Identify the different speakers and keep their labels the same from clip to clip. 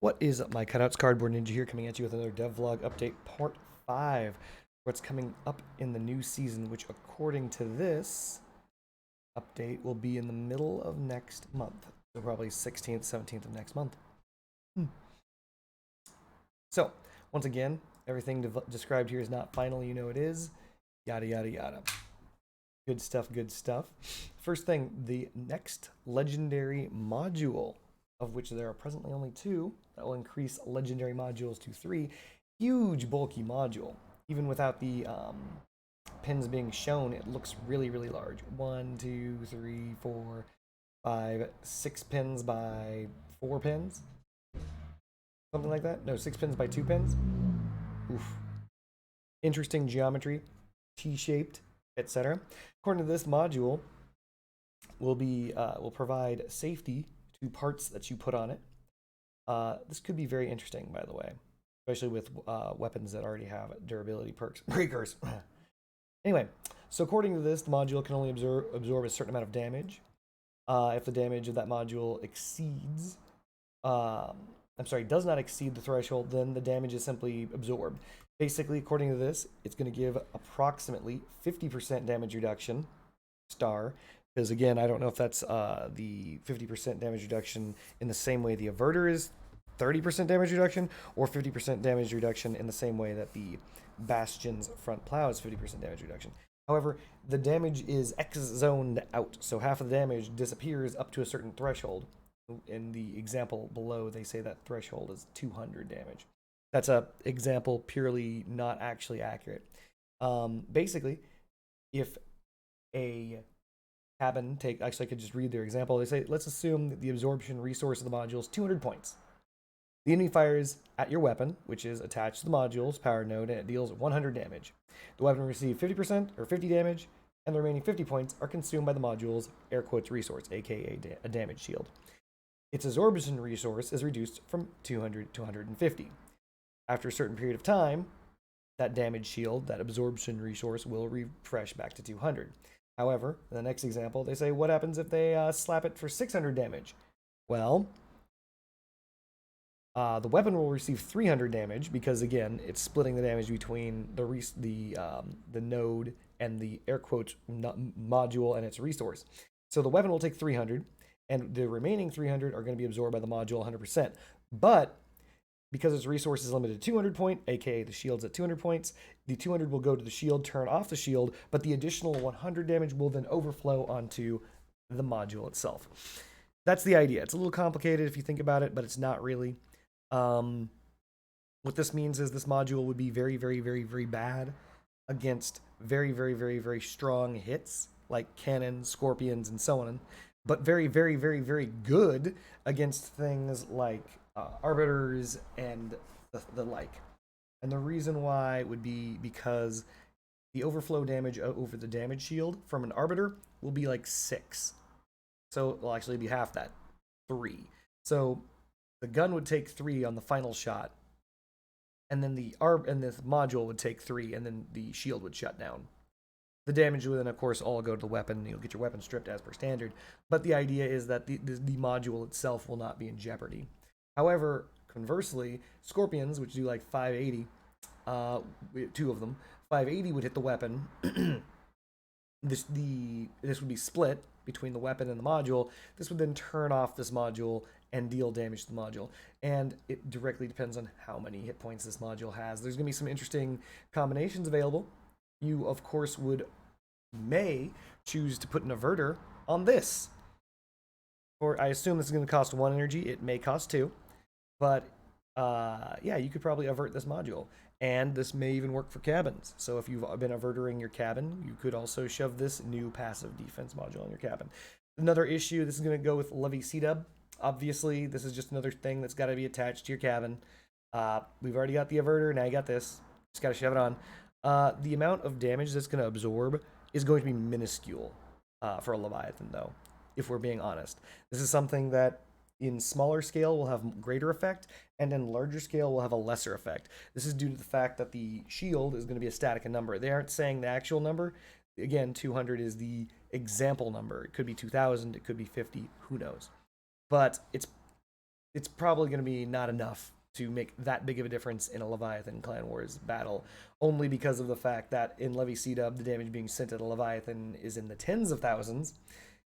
Speaker 1: What is up, my cutouts? Cardboard Ninja here, coming at you with another devlog update, part 5. What's coming up in the new season, which according to this update will be in the middle of next month. So probably 16th, 17th of next month. So, once again, everything described here is not final, you know it is. Yada, yada, yada. Good stuff, good stuff. First thing, the next legendary module, of which there are presently only 2, that will increase legendary modules to 3. Huge, bulky module. Even without the pins being shown, it looks really, really large. 1, 2, 3, 4, 5, 6 pins by 4 pins. Something like that. No, 6 pins by 2 pins. Oof. Interesting geometry. T-shaped, etc. According to this module, will provide safety to parts that you put on it. This could be very interesting, by the way, especially with weapons that already have durability perks. Breakers. Anyway, so according to this, the module can only absorb a certain amount of damage. If the damage of that module exceeds, does not exceed the threshold, then the damage is simply absorbed. Basically, according to this, it's going to give approximately 50% damage reduction, because again, I don't know if that's the 50% damage reduction in the same way the averter is 30% damage reduction, or 50% damage reduction in the same way that the Bastion's front plow is 50% damage reduction. However, the damage is X-zoned out, so half of the damage disappears up to a certain threshold. In the example below, they say that threshold is 200 damage. That's a example purely not actually accurate. Basically, if a cabin actually I could just read their example. They say, let's assume that the absorption resource of the module is 200 points. The enemy fires at your weapon, which is attached to the module's power node, and it deals 100 damage. The weapon will receive 50% or 50 damage, and the remaining 50 points are consumed by the module's air quotes resource, aka a damage shield. Its absorption resource is reduced from 200 to 150. After a certain period of time, that damage shield, that absorption resource, will refresh back to 200. However, in the next example, they say, what happens if they slap it for 600 damage? Well, the weapon will receive 300 damage because, again, it's splitting the damage between the node and the air quotes module and its resource. So the weapon will take 300, and the remaining 300 are going to be absorbed by the module 100%. But because its resource is limited to 200 point, aka the shield's at 200 points, the 200 will go to the shield, turn off the shield, but the additional 100 damage will then overflow onto the module itself. That's the idea. It's a little complicated if you think about it, but it's not really. What this means is this module would be very, very, very, very bad against very, very, very, very strong hits like cannons, scorpions, and so on, but very, very, very, very good against things like arbiters and the like. And the reason why would be because the overflow damage over the damage shield from an arbiter will be like 6. So it'll actually be half that, 3. So the gun would take 3 on the final shot, and then this module would take 3, and then the shield would shut down. The damage would then, of course, all go to the weapon. You'll get your weapon stripped as per standard. But the idea is that the module itself will not be in jeopardy. Would conversely, scorpions, which do like 580, 2 of them, 580 would hit the weapon. This would be split between the weapon and the module. This would then turn off this module and deal damage to the module. And it directly depends on how many hit points this module has. There's going to be some interesting combinations available. You, of course, may choose to put an averter on this. Or I assume this is going to cost 1 energy. It may cost 2. But yeah, you could probably avert this module. And this may even work for cabins. So if you've been avertering your cabin, you could also shove this new passive defense module on your cabin. Another issue, this is going to go with Levy C-Dub. Obviously, this is just another thing that's got to be attached to your cabin. We've already got the averter, now you got this. Just got to shove it on. The amount of damage that's going to absorb is going to be minuscule for a Leviathan, though, if we're being honest. This is something that in smaller scale will have greater effect, and in larger scale will have a lesser effect. This is due to the fact that the shield is going to be a static number. They aren't saying the actual number. Again, 200 is the example number. It could be 2,000, it could be 50, who knows. But it's probably going to be not enough to make that big of a difference in a Leviathan Clan Wars battle, only because of the fact that in Levy C-Dub, the damage being sent at a Leviathan is in the tens of thousands,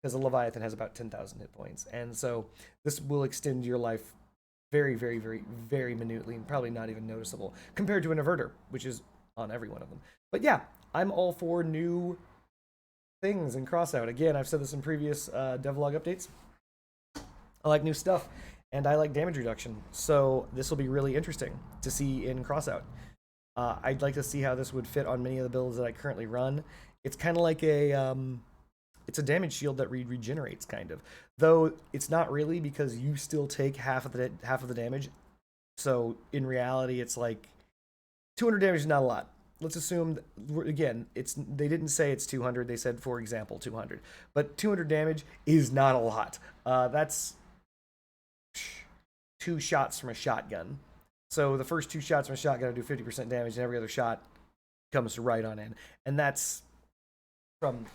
Speaker 1: because a Leviathan has about 10,000 hit points. And so this will extend your life very, very, very, very minutely and probably not even noticeable compared to an Inverter, which is on every one of them. But yeah, I'm all for new things in Crossout. Again, I've said this in previous devlog updates. I like new stuff, and I like damage reduction. So this will be really interesting to see in Crossout. I'd like to see how this would fit on many of the builds that I currently run. It's kind of like it's a damage shield that regenerates, kind of. Though it's not really, because you still take half of the damage. So in reality, it's like 200 damage is not a lot. Let's assume, again, they didn't say it's 200. They said, for example, 200. But 200 damage is not a lot. That's 2 shots from a shotgun. So the first 2 shots from a shotgun do 50% damage, and every other shot comes right on in. And that's from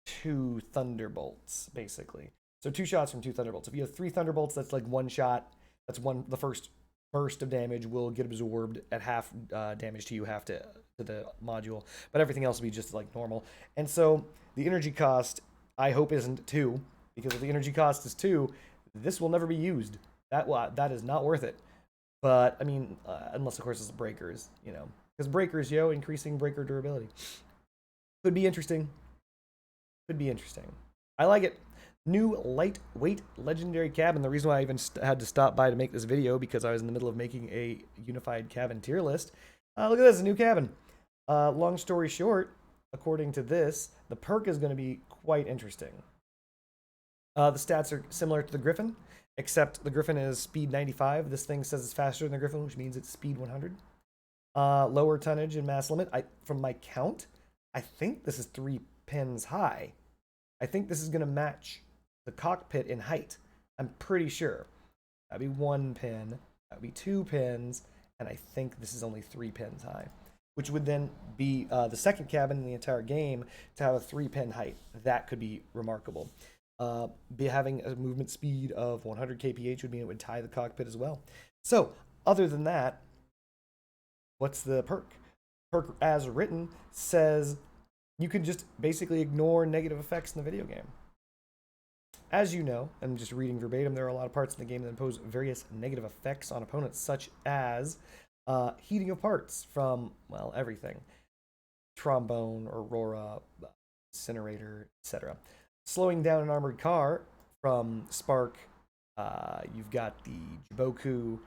Speaker 1: 2 thunderbolts, basically. So 2 shots from 2 thunderbolts. If you have 3 thunderbolts, that's like 1 shot. That's the first burst of damage will get absorbed at half damage to you, half to the module. But everything else will be just like normal. And so the energy cost, I hope, isn't 2. Because if the energy cost is 2, this will never be used. That is not worth it. But, I mean, unless, of course, it's breakers, you know. Because breakers, increasing breaker durability. Could be interesting. Could be interesting. I like it. New lightweight legendary cabin. The reason why I even had to stop by to make this video, because I was in the middle of making a unified cabin tier list. Look at this, a new cabin. Long story short, according to this, the perk is going to be quite interesting. The stats are similar to the Griffin, except the Griffin is speed 95. This thing says it's faster than the Griffin, which means it's speed 100. Lower tonnage and mass limit. From my count, I think this is 3 pins high. I think this is going to match the cockpit in height. I'm pretty sure. That'd be 1 pin. That'd be 2 pins. And I think this is only 3 pins high, which would then be the second cabin in the entire game to have a 3-pin height. That could be remarkable. Having a movement speed of 100 kph would mean it would tie the cockpit as well. So, other than that, what's the perk? Perk, as written, says you can just basically ignore negative effects in the video game. As you know, I'm just reading verbatim, there are a lot of parts in the game that impose various negative effects on opponents, such as heating of parts from, well, everything. Trombone, Aurora, Incinerator, etc. Slowing down an armored car from Spark. You've got the Jiboku.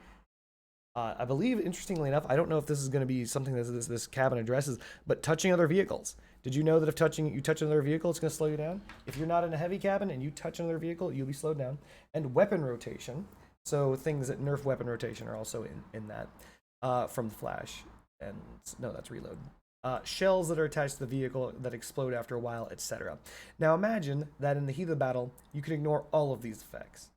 Speaker 1: I believe, interestingly enough, I don't know if this is going to be something that this cabin addresses, but touching other vehicles. Did you know that if you touch another vehicle, it's going to slow you down? If you're not in a heavy cabin and you touch another vehicle, you'll be slowed down. And weapon rotation. So things that nerf weapon rotation are also in that from the Flash. And no, that's reload. Shells that are attached to the vehicle that explode after a while, etc. Now imagine that in the heat of the battle, you can ignore all of these effects.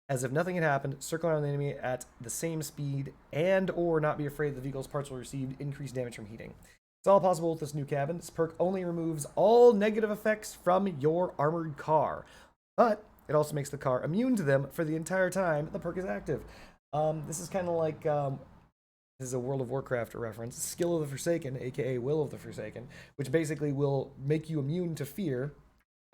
Speaker 1: As if nothing had happened, circle around the enemy at the same speed, and or not be afraid the vehicle's parts will receive increased damage from heating. It's all possible with this new cabin. This perk only removes all negative effects from your armored car, but it also makes the car immune to them for the entire time the perk is active. This is kind of like, this is a World of Warcraft reference, Skill of the Forsaken, aka Will of the Forsaken, which basically will make you immune to fear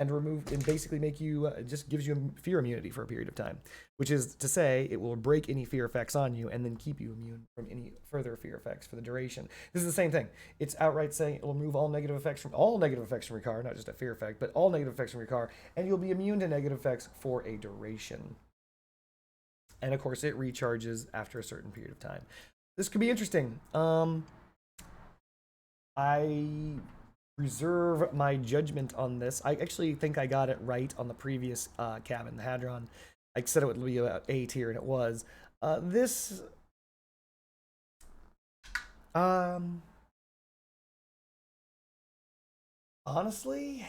Speaker 1: and basically make you, just gives you fear immunity for a period of time, which is to say it will break any fear effects on you and then keep you immune from any further fear effects for the duration. This is the same thing. It's outright saying it will remove all negative effects from your car, not just a fear effect, but all negative effects from your car, and you'll be immune to negative effects for a duration. And of course, it recharges after a certain period of time. This could be interesting. I reserve my judgment on this. I actually think I got it right on the previous cabin, the Hadron. I said it would be about A tier, and it was. This... honestly...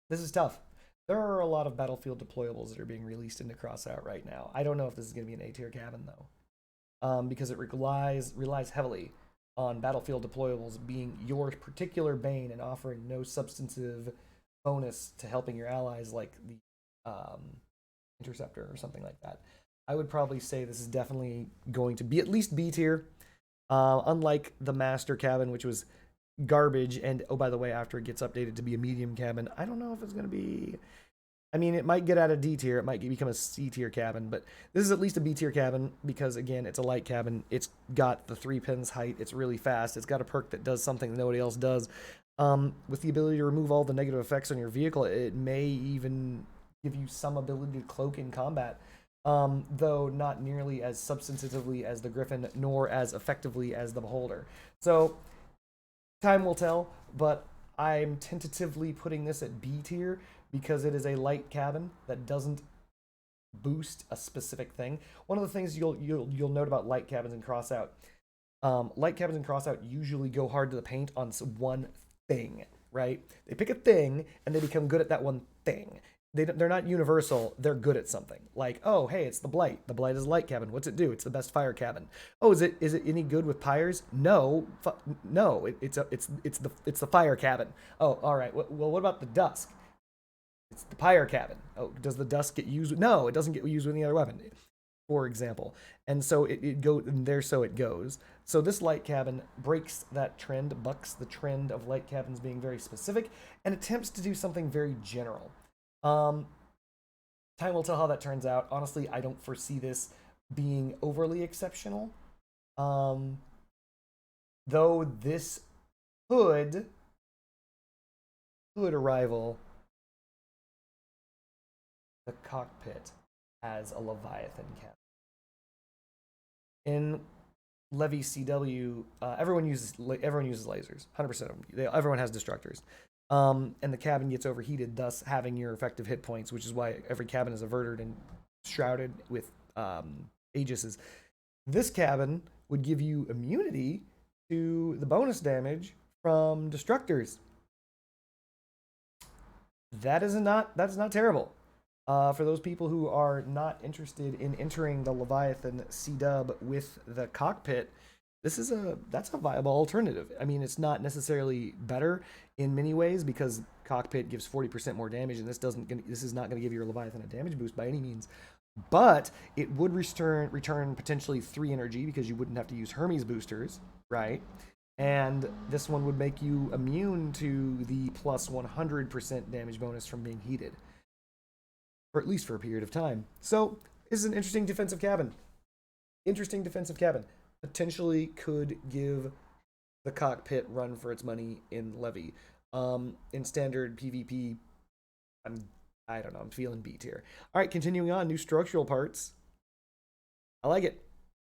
Speaker 1: this is tough. There are a lot of Battlefield deployables that are being released into Crossout right now. I don't know if this is going to be an A tier cabin, though. Because it relies heavily on Battlefield deployables being your particular bane and offering no substantive bonus to helping your allies like the um, Interceptor or something like that. I would probably say this is definitely going to be at least B tier. Unlike the Master Cabin, which was garbage, and oh, by the way, after it gets updated to be a medium cabin, I don't know if it's going to be. I mean, it might get out of D tier, it might become a C tier cabin, but this is at least a B tier cabin because, again, it's a light cabin. It's got the 3 pins height. It's really fast. It's got a perk that does something that nobody else does. With the ability to remove all the negative effects on your vehicle, it may even give you some ability to cloak in combat. Though not nearly as substantively as the Griffin, nor as effectively as the Beholder. So, time will tell, but I'm tentatively putting this at B tier because it is a light cabin that doesn't boost a specific thing. One of the things you'll note about light cabins and crossout, light cabins and crossout usually go hard to the paint on one thing, right? They pick a thing and they become good at that one thing. They're not universal. They're good at something. Like, oh, hey, it's the Blight. The Blight is a light cabin. What's it do? It's the best fire cabin. Oh, is it any good with pyres? No, no. It's the fire cabin. Oh, all right. Well, what about the Dusk? It's the pyre cabin. Oh, does the Dusk get used? No, it doesn't get used with any other weapon, for example. And so it goes, and there so it goes. So this light cabin breaks that trend, bucks the trend of light cabins being very specific, and attempts to do something very general. Time will tell how that turns out. Honestly, I don't foresee this being overly exceptional. Though this could arrival the cockpit as a Leviathan cabin. In Levy CW, everyone uses lasers. 100% of them. Everyone has destructors. And the cabin gets overheated, thus having your effective hit points, which is why every cabin is averted and shrouded with Aegises. This cabin would give you immunity to the bonus damage from destructors. That's not terrible. For those people who are not interested in entering the Leviathan C-dub with the cockpit, that's a viable alternative. I mean, it's not necessarily better in many ways because cockpit gives 40% more damage, and this is not going to give your Leviathan a damage boost by any means. But it would return potentially 3 energy because you wouldn't have to use Hermes boosters, right? And this one would make you immune to the plus 100% damage bonus from being heated, or at least for a period of time. So this is an interesting defensive cabin. Potentially could give the cockpit run for its money in Levy. In standard PvP, I don't know, I'm feeling B tier. All right, continuing on, new structural parts. I like it.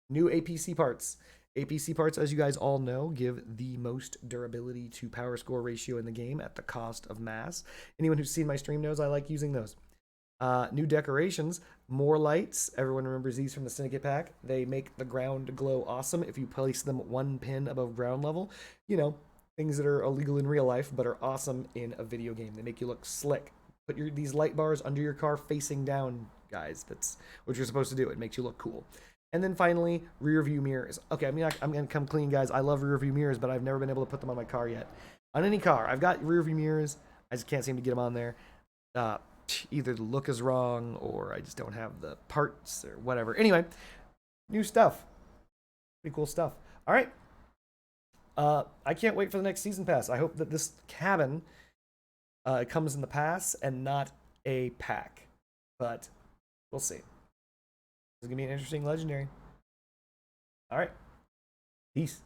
Speaker 1: New APC parts. APC parts, as you guys all know, give the most durability to power score ratio in the game at the cost of mass. Anyone who's seen my stream knows I like using those. New decorations, more lights. Everyone remembers these from the Syndicate pack. They make the ground glow awesome if you place them 1 pin above ground level. You know, things that are illegal in real life but are awesome in a video game. They make you look slick. Put these light bars under your car facing down, guys. That's what you're supposed to do. It makes you look cool. And then finally, rear view mirrors. Okay, I'm going to come clean, guys. I love rear view mirrors, but I've never been able to put them on my car yet. On any car, I've got rear view mirrors. I just can't seem to get them on there. Either the look is wrong or I just don't have the parts or whatever. Anyway, new stuff. Pretty cool stuff. All right. I can't wait for the next season pass. I hope that this cabin comes in the pass and not a pack. But we'll see. It's going to be an interesting legendary. All right. Peace.